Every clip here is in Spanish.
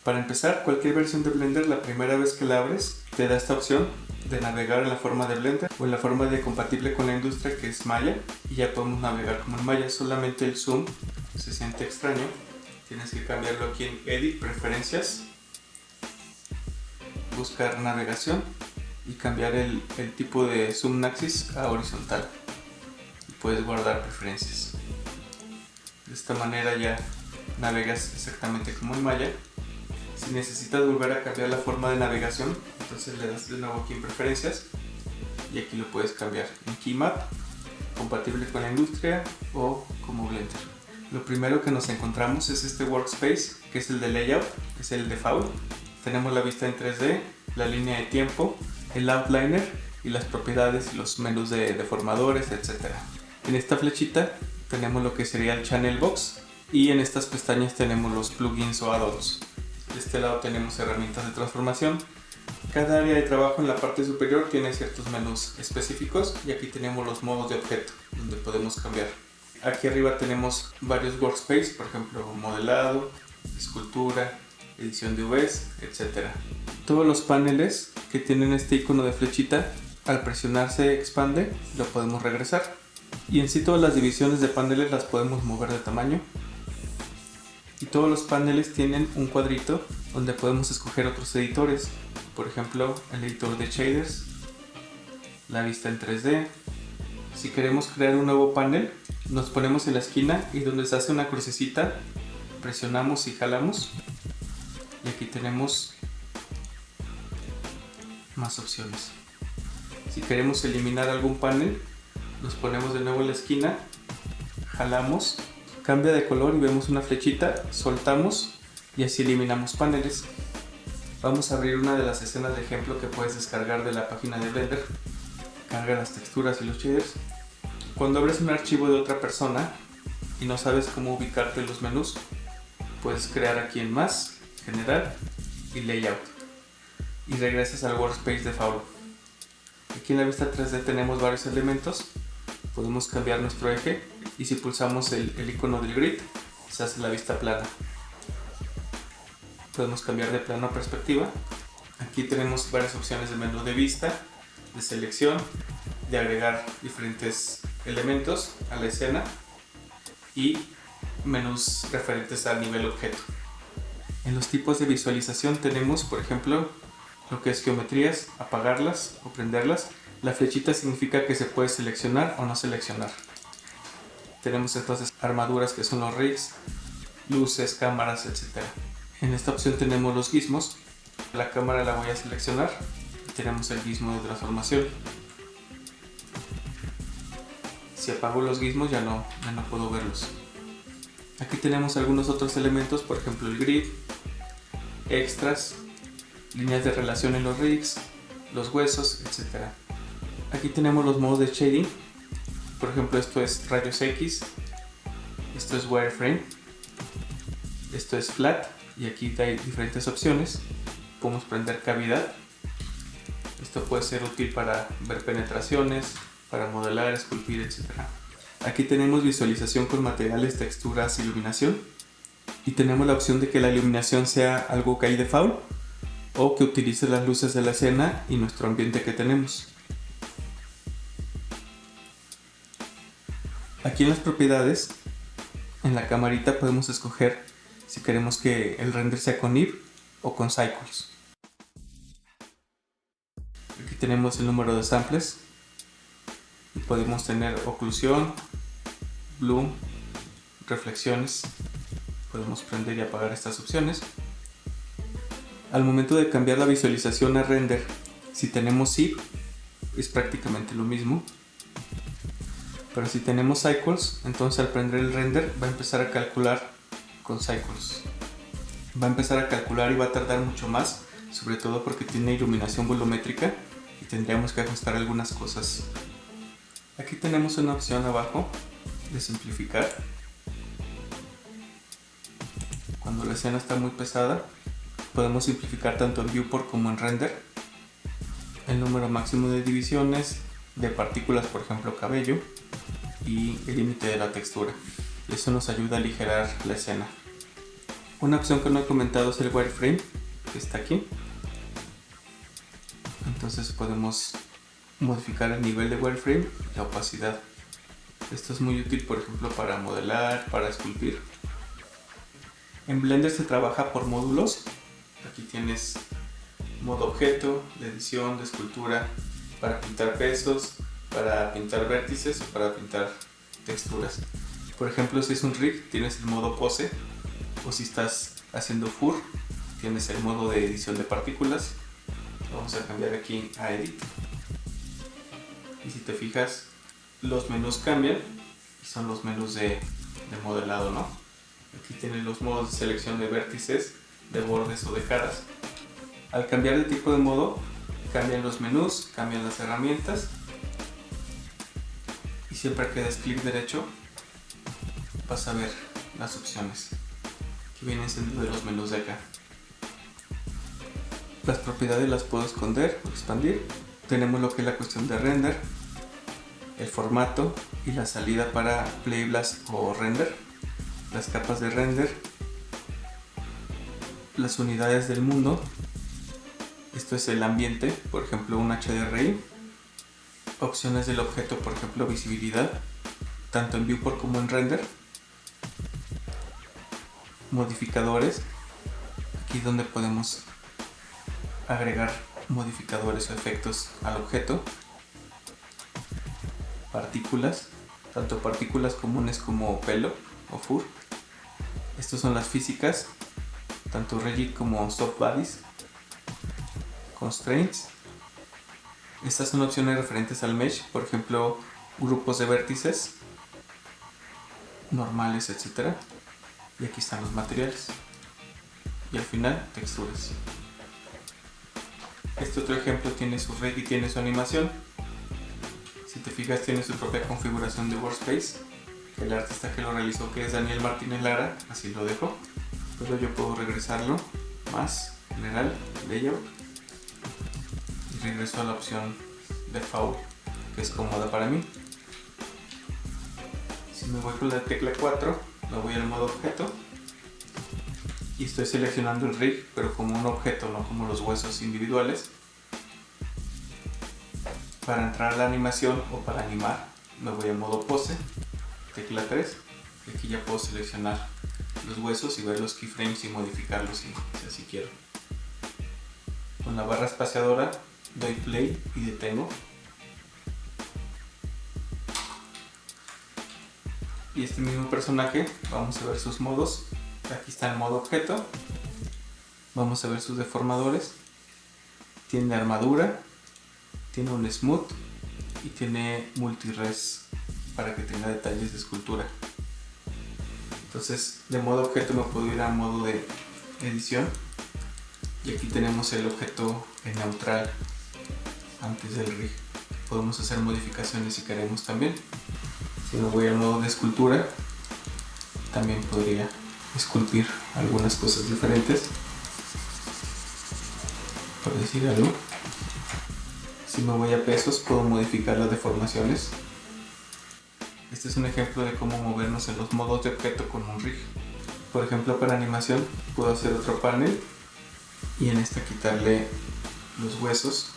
Para empezar, cualquier versión de Blender, la primera vez que la abres, te da esta opción de navegar en la forma de Blender o en la forma de compatible con la industria, que es Maya, y ya podemos navegar como en Maya. Solamente el zoom se siente extraño, tienes que cambiarlo aquí en Edit, Preferencias, buscar Navegación y cambiar el tipo de zoom axis a horizontal, y puedes guardar preferencias. De esta manera ya navegas exactamente como en Maya. Si necesitas volver a cambiar la forma de navegación, entonces le das de nuevo aquí en Preferencias y aquí lo puedes cambiar en Keymap, compatible con la industria o como Blender. Lo primero que nos encontramos es este workspace, que es el de layout, es el default. Tenemos la vista en 3D, la línea de tiempo, el outliner y las propiedades y los menús de deformadores, etc. En esta flechita tenemos lo que sería el channel box y en estas pestañas tenemos los plugins o add-ons. De este lado tenemos herramientas de transformación. Cada área de trabajo en la parte superior tiene ciertos menús específicos y aquí tenemos los modos de objeto donde podemos cambiar. Aquí arriba tenemos varios workspaces, por ejemplo modelado, escultura, edición de UVs, etc. Todos los paneles que tienen este icono de flechita, al presionarse expande, lo podemos regresar. Y en sí todas las divisiones de paneles las podemos mover de tamaño. Y todos los paneles tienen un cuadrito donde podemos escoger otros editores, por ejemplo el editor de shaders, la vista en 3D. Si queremos crear un nuevo panel, nos ponemos en la esquina y donde se hace una crucecita, presionamos y jalamos y aquí tenemos más opciones. Si queremos eliminar algún panel, nos ponemos de nuevo en la esquina, jalamos, cambia de color y vemos una flechita, soltamos y así eliminamos paneles. Vamos a abrir una de las escenas de ejemplo que puedes descargar de la página de Blender. Carga las texturas y los shaders. Cuando abres un archivo de otra persona y no sabes cómo ubicarte en los menús, puedes crear aquí en Más, General y Layout y regresas al Workspace default. Aquí en la vista 3D tenemos varios elementos. Podemos cambiar nuestro eje y si pulsamos el icono del grid se hace la vista plana. Podemos cambiar de plano a perspectiva. Aquí tenemos varias opciones de menú de vista, de selección, de agregar diferentes elementos a la escena y menús referentes al nivel objeto. En los tipos de visualización tenemos, por ejemplo, lo que es geometrías, apagarlas o prenderlas. La flechita significa que se puede seleccionar o no seleccionar. Tenemos entonces armaduras, que son los rigs, luces, cámaras, etc. En esta opción tenemos los gizmos. La cámara la voy a seleccionar y tenemos el gizmo de transformación. Si apago los gizmos ya no puedo verlos. Aquí tenemos algunos otros elementos, por ejemplo el grid, extras, líneas de relación en los rigs, los huesos, etc. Aquí tenemos los modos de shading. Por ejemplo, esto es rayos X, esto es wireframe, esto es flat y aquí hay diferentes opciones. Podemos prender cavidad. Esto puede ser útil para ver penetraciones, para modelar, esculpir, etc. Aquí tenemos visualización con materiales, texturas, iluminación. Y tenemos la opción de que la iluminación sea algo que hay default o que utilice las luces de la escena y nuestro ambiente que tenemos. Aquí en las propiedades, en la camarita podemos escoger si queremos que el render sea con IF o con Cycles. Aquí tenemos el número de samples y podemos tener oclusión, bloom, reflexiones. Podemos prender y apagar estas opciones. Al momento de cambiar la visualización a render, si tenemos IF es prácticamente lo mismo. Pero si tenemos Cycles, entonces al prender el render va a empezar a calcular con Cycles. Va a empezar a calcular y va a tardar mucho más, sobre todo porque tiene iluminación volumétrica y tendríamos que ajustar algunas cosas. Aquí tenemos una opción abajo de simplificar. Cuando la escena está muy pesada, podemos simplificar tanto en viewport como en render. El número máximo de divisiones, de partículas, por ejemplo cabello, y el límite de la textura. Eso nos ayuda a aligerar la escena. Una opción que no he comentado es el wireframe, que está aquí. Entonces podemos modificar el nivel de wireframe y la opacidad. Esto es muy útil, por ejemplo, para modelar, para esculpir. En Blender se trabaja por módulos. Aquí tienes modo objeto, de edición, de escultura, para pintar pesos, para pintar vértices o para pintar texturas. Por ejemplo, si es un rig, tienes el modo pose, o si estás haciendo fur, tienes el modo de edición de partículas. Vamos a cambiar aquí a edit. Y si te fijas, los menús cambian y son los menús de modelado, ¿no? Aquí tienes los modos de selección de vértices, de bordes o de caras. Al cambiar de tipo de modo, cambian los menús, cambian las herramientas. Y siempre que des clic derecho, vas a ver las opciones que vienen siendo de los menús de acá. Las propiedades las puedo esconder o expandir. Tenemos lo que es la cuestión de render, el formato y la salida para Playblast o render, las capas de render, las unidades del mundo. Esto es el ambiente, por ejemplo un HDRI, opciones del objeto, por ejemplo visibilidad, tanto en viewport como en render, modificadores, aquí es donde podemos agregar modificadores o efectos al objeto, partículas, tanto partículas comunes como pelo o fur. Estas son las físicas, tanto rigid como soft bodies, constraints. Estas son opciones referentes al mesh, por ejemplo grupos de vértices, normales, etc. Y aquí están los materiales. Y al final texturas. Este otro ejemplo tiene su rig y tiene su animación. Si te fijas, tiene su propia configuración de workspace. El artista que lo realizó, que es Daniel Martínez Lara, así lo dejo. Pero yo puedo regresarlo, más, general, layout. Y regreso a la opción default, que es cómoda para mí. Si me voy con la tecla 4, me voy al modo objeto. Y estoy seleccionando el rig, pero como un objeto, no como los huesos individuales. Para entrar a la animación o para animar, me voy a modo pose, tecla 3, y aquí ya puedo seleccionar los huesos y ver los keyframes y modificarlos si así quiero. Con la barra espaciadora doy play y detengo. Y este mismo personaje, vamos a ver sus modos. Aquí está el modo objeto. Vamos a ver sus deformadores. Tiene armadura, tiene un smooth y tiene multi-res para que tenga detalles de escultura. Entonces, de modo objeto me puedo ir a modo de edición. Y aquí tenemos el objeto en neutral antes del rig. Podemos hacer modificaciones si queremos también. Si me voy al modo de escultura, también podría esculpir algunas cosas diferentes, por decir algo. Si me voy a pesos, puedo modificar las deformaciones. Este es un ejemplo de cómo movernos en los modos de objeto con un rig. Por ejemplo, para animación puedo hacer otro panel y en esta quitarle los huesos.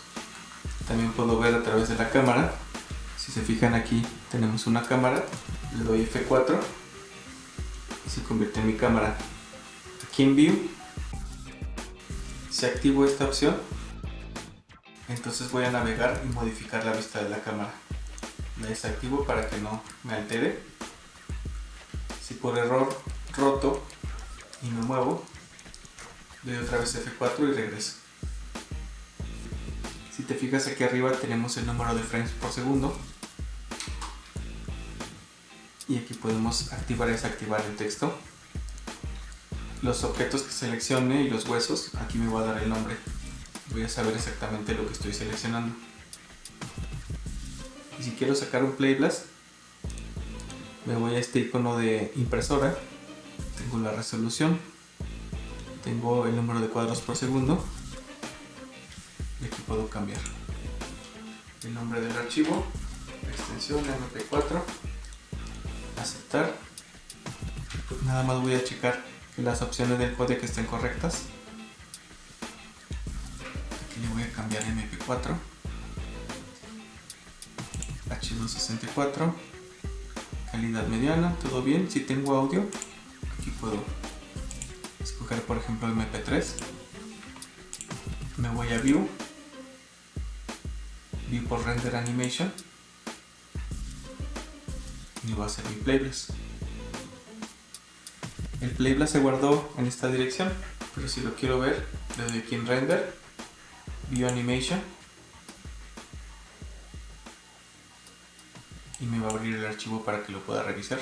También puedo ver a través de la cámara. Si se fijan, aquí tenemos una cámara, le doy F4 y se convierte en mi cámara. Aquí en View, si activo esta opción, entonces voy a navegar y modificar la vista de la cámara. La desactivo para que no me altere. Si por error roto y me muevo, doy otra vez F4 y regreso. Si te fijas, aquí arriba tenemos el número de frames por segundo. Y aquí podemos activar y desactivar el texto. Los objetos que seleccione y los huesos, aquí me va a dar el nombre. Voy a saber exactamente lo que estoy seleccionando. Y si quiero sacar un Playblast, me voy a este icono de impresora. Tengo la resolución, tengo el número de cuadros por segundo y aquí puedo cambiar el nombre del archivo, extensión MP4, aceptar. Pues nada más voy a checar que las opciones del códec estén correctas. Aquí le voy a cambiar MP4, H264, calidad mediana, todo bien. Si tengo audio, aquí puedo escoger por ejemplo MP3. Me voy a View por Render Animation y va a ser mi Playlist. El Playlist se guardó en esta dirección, pero si lo quiero ver, le doy aquí en Render, View Animation y me va a abrir el archivo para que lo pueda revisar.